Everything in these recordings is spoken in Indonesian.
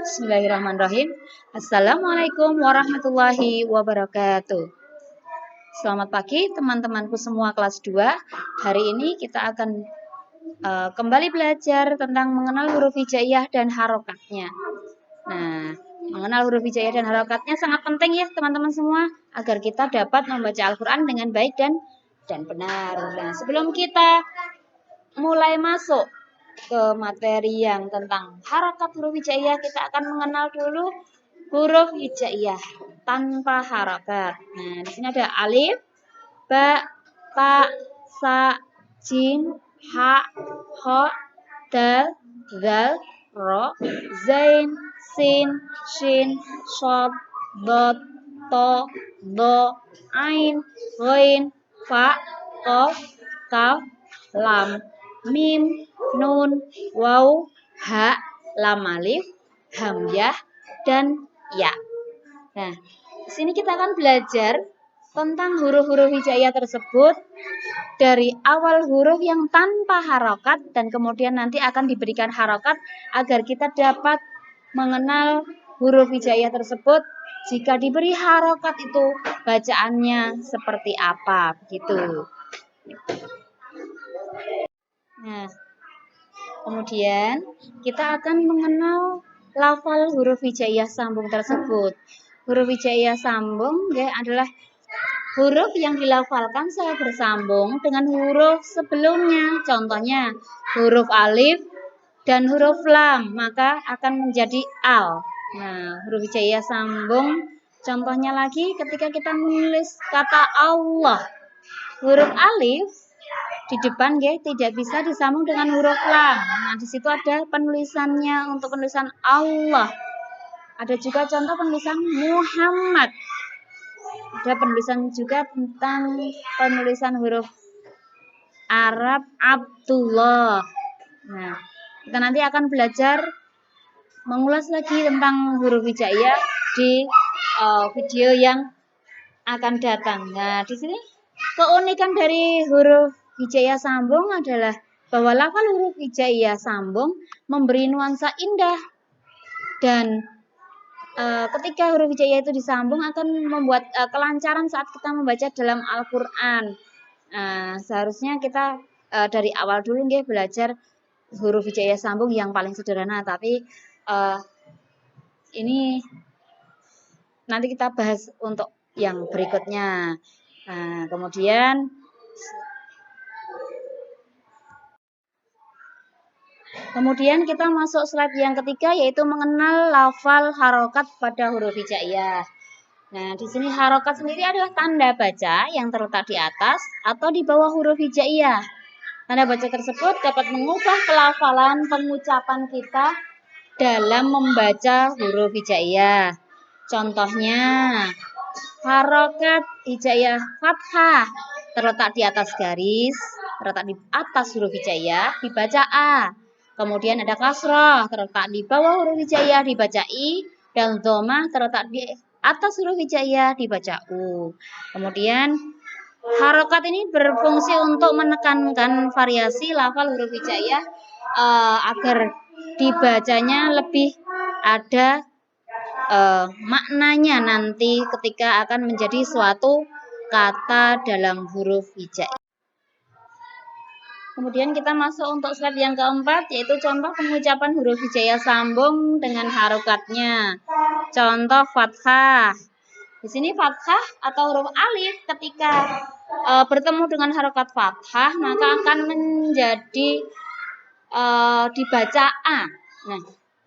Bismillahirrahmanirrahim. Assalamualaikum warahmatullahi wabarakatuh. Selamat pagi teman-temanku semua kelas 2. Hari ini kita akan kembali belajar tentang mengenal huruf hijaiyah dan harokatnya. Nah, mengenal huruf hijaiyah dan harokatnya sangat penting ya teman-teman semua, agar kita dapat membaca Al-Quran dengan baik dan benar. Nah, sebelum kita mulai masuk ke materi yang tentang harokat huruf hijaiyah, kita akan mengenal dulu huruf hijaiyah tanpa harokat. Nah, di sini ada alif, ba, ta, sa, jim, ha, ho, dal, zal, ro, zain, sin, shin, shod, dot, to, do, ain, ghain, fa, qaf, kaf, lam, mim, nun, waw, ha, lam alif, hamzah, dan ya. Nah, di sini kita akan belajar tentang huruf-huruf hijaiyah tersebut dari awal huruf yang tanpa harokat dan kemudian nanti akan diberikan harokat agar kita dapat mengenal huruf hijaiyah tersebut. Jika diberi harokat itu bacaannya seperti apa, begitu. Nah, kemudian kita akan mengenal lafal huruf hijaiyah sambung tersebut. Huruf hijaiyah sambung adalah huruf yang dilafalkan secara bersambung dengan huruf sebelumnya. Contohnya huruf alif dan huruf lam, maka akan menjadi al. Nah, huruf hijaiyah sambung contohnya lagi ketika kita menulis kata Allah. Huruf alif di depan tidak bisa disambung dengan huruf lam. Nah, di situ ada penulisannya untuk penulisan Allah. Ada juga contoh penulisan Muhammad. Ada penulisan juga tentang penulisan huruf Arab Abdullah. Nah, kita nanti akan belajar mengulas lagi tentang huruf hijaiyah di video yang akan datang. Nah, di sini keunikan dari huruf hijaiyah sambung adalah bahwa lafal huruf hijaiyah sambung memberi nuansa indah dan ketika huruf hijaiyah itu disambung akan membuat kelancaran saat kita membaca dalam Al-Quran. Seharusnya kita dari awal dulu belajar huruf hijaiyah sambung yang paling sederhana, tapi ini nanti kita bahas untuk yang berikutnya. Nah, kemudian kita masuk slide yang ketiga, yaitu mengenal lafal harokat pada huruf hijaiyah. Nah, di sini harokat sendiri adalah tanda baca yang terletak di atas atau di bawah huruf hijaiyah. Tanda baca tersebut dapat mengubah pelafalan pengucapan kita dalam membaca huruf hijaiyah. Contohnya, harokat hijaiyah fathah terletak di atas garis, terletak di atas huruf hijaiyah, dibaca A. Kemudian ada kasrah terletak di bawah huruf hijaiyah, dibaca I. Dan dhammah terletak di atas huruf hijaiyah, dibaca U. Kemudian harokat ini berfungsi untuk menekankan variasi lafal huruf hijaiyah agar dibacanya lebih ada maknanya nanti ketika akan menjadi suatu kata dalam huruf hijaiyah. Kemudian kita masuk untuk slide yang keempat, yaitu contoh pengucapan huruf hijaiyah sambung dengan harokatnya. Contoh fathah. Di sini fathah atau huruf alif ketika bertemu dengan harokat fathah maka akan menjadi dibaca A. Nah,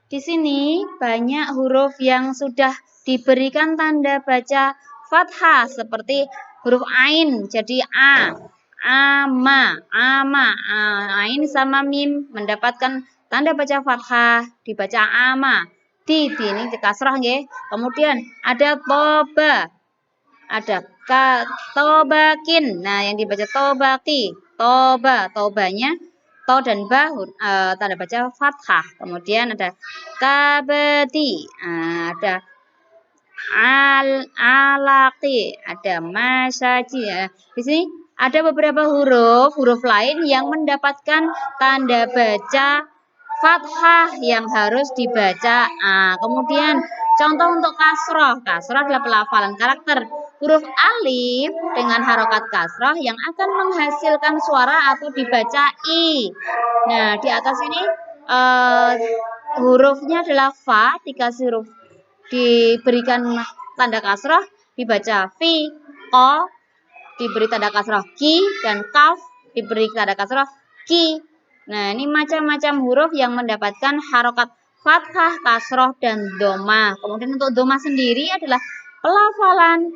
di sini banyak huruf yang sudah diberikan tanda baca fathah seperti huruf ain jadi A, ama, ain sama mim mendapatkan tanda baca fathah dibaca ama. Di ini kasrah nggih. Kemudian ada toba, ada tobakin. Nah, yang dibaca tobaki, tobanya to dan ba tanda baca fathah. Kemudian ada kabati, ada alaqi, ada masaji. Di sini ada beberapa huruf lain yang mendapatkan tanda baca fathah yang harus dibaca A. Kemudian contoh untuk kasroh. Kasroh adalah pelafalan karakter huruf alif dengan harokat kasroh yang akan menghasilkan suara atau dibaca I. Nah, di atas ini hurufnya adalah fa, dikasih huruf diberikan tanda kasroh, dibaca fi, ko, diberi tanda kasroh ki, dan kaf diberi tanda kasroh ki. Nah, ini macam-macam huruf yang mendapatkan harokat fathah, kasroh, dan doma. Kemudian untuk doma sendiri adalah pelafalan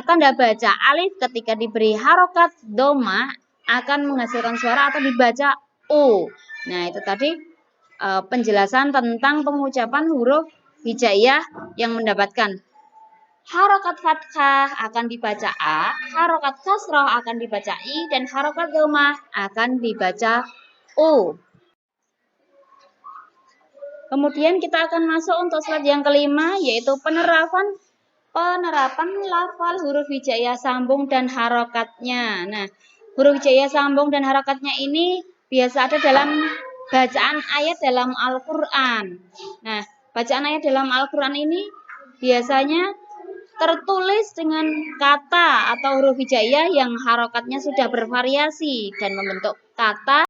tanda baca alif ketika diberi harokat doma akan menghasilkan suara atau dibaca u. Nah, itu tadi penjelasan tentang pengucapan huruf hijaiyah yang mendapatkan harokat fathah akan dibaca A, harokat kasroh akan dibaca I, dan harokat dhamma akan dibaca U. Kemudian kita akan masuk untuk slide yang kelima, yaitu penerapan lafal huruf hijaiyah sambung dan harokatnya. Nah, huruf hijaiyah sambung dan harokatnya ini biasa ada dalam bacaan ayat dalam Al-Quran. Nah, bacaan ayat dalam Al-Quran ini biasanya tertulis dengan kata atau huruf hijaiyah yang harokatnya sudah bervariasi dan membentuk kata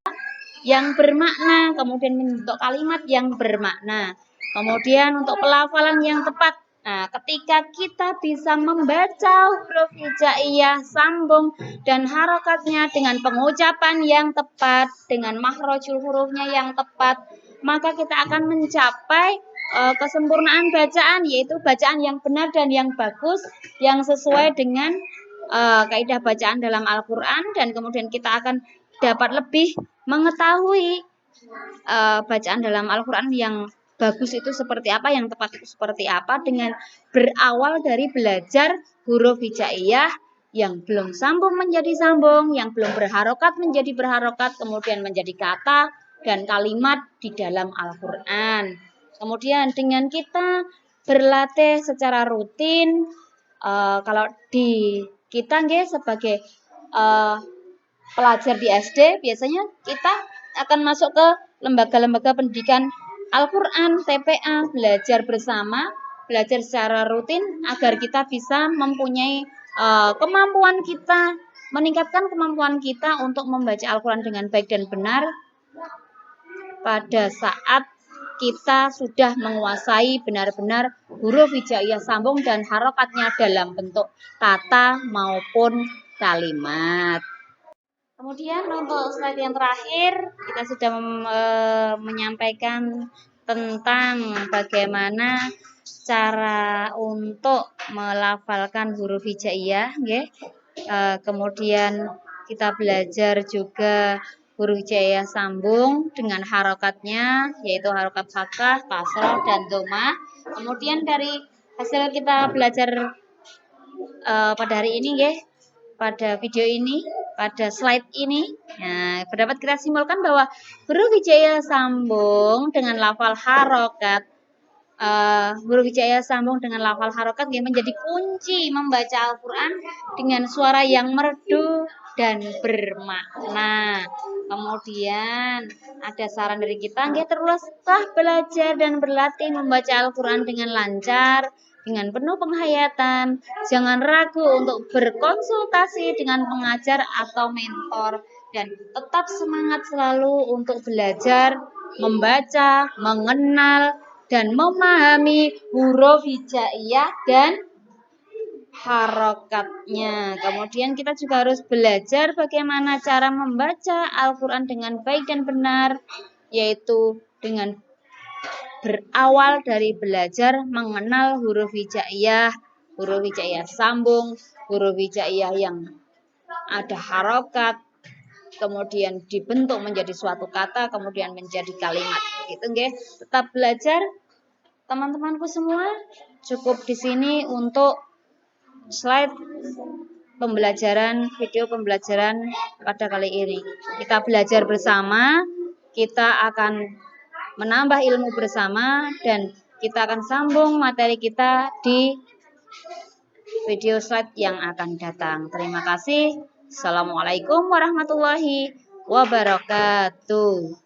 yang bermakna, kemudian membentuk kalimat yang bermakna. Kemudian untuk pelafalan yang tepat, nah, ketika kita bisa membaca huruf hijaiyah sambung dan harokatnya dengan pengucapan yang tepat, dengan makhrajul hurufnya yang tepat, maka kita akan mencapai kesempurnaan bacaan, yaitu bacaan yang benar dan yang bagus, yang sesuai dengan kaidah bacaan dalam Al-Quran, dan kemudian kita akan dapat lebih mengetahui bacaan dalam Al-Quran yang bagus itu seperti apa, yang tepat itu seperti apa, dengan berawal dari belajar huruf hijaiyah yang belum sambung menjadi sambung, yang belum berharokat menjadi berharokat, kemudian menjadi kata dan kalimat di dalam Al-Quran. Kemudian dengan kita berlatih secara rutin, kalau di kita sebagai pelajar di SD, biasanya kita akan masuk ke lembaga-lembaga pendidikan Al-Quran, TPA, belajar bersama, belajar secara rutin agar kita bisa mempunyai kemampuan kita, meningkatkan kemampuan kita untuk membaca Al-Quran dengan baik dan benar pada saat kita sudah menguasai benar-benar huruf hijaiyah sambung dan harokatnya dalam bentuk kata maupun kalimat. Kemudian untuk slide yang terakhir, kita sudah menyampaikan tentang bagaimana cara untuk melafalkan huruf hijaiyah, kemudian kita belajar juga huruf hijaiyah sambung dengan harokatnya, yaitu harokat fathah, kasroh, dan dhamma. Kemudian dari hasil kita belajar pada hari ini, pada video ini, pada slide ini, nah, dapat kita simpulkan bahwa huruf hijaiyah sambung dengan lafal harokat, huruf hijaiyah sambung dengan lafal harokat menjadi kunci membaca Al-Quran dengan suara yang merdu dan bermakna. Kemudian ada saran dari kita, teruslah belajar dan berlatih membaca Al-Quran dengan lancar, dengan penuh penghayatan. Jangan ragu untuk berkonsultasi dengan pengajar atau mentor, dan tetap semangat selalu untuk belajar, membaca, mengenal, dan memahami huruf hijaiyah dan harokatnya. Kemudian kita juga harus belajar bagaimana cara membaca Al-Quran dengan baik dan benar, yaitu dengan berawal dari belajar mengenal huruf hijaiyah sambung, huruf hijaiyah yang ada harokat, kemudian dibentuk menjadi suatu kata, kemudian menjadi kalimat. Gitu, tetap belajar, teman-temanku semua. Cukup di sini untuk slide video pembelajaran pada kali ini. Kita belajar bersama, kita akan menambah ilmu bersama, dan kita akan sambung materi kita di video slide yang akan datang. Terima kasih. Assalamualaikum warahmatullahi wabarakatuh.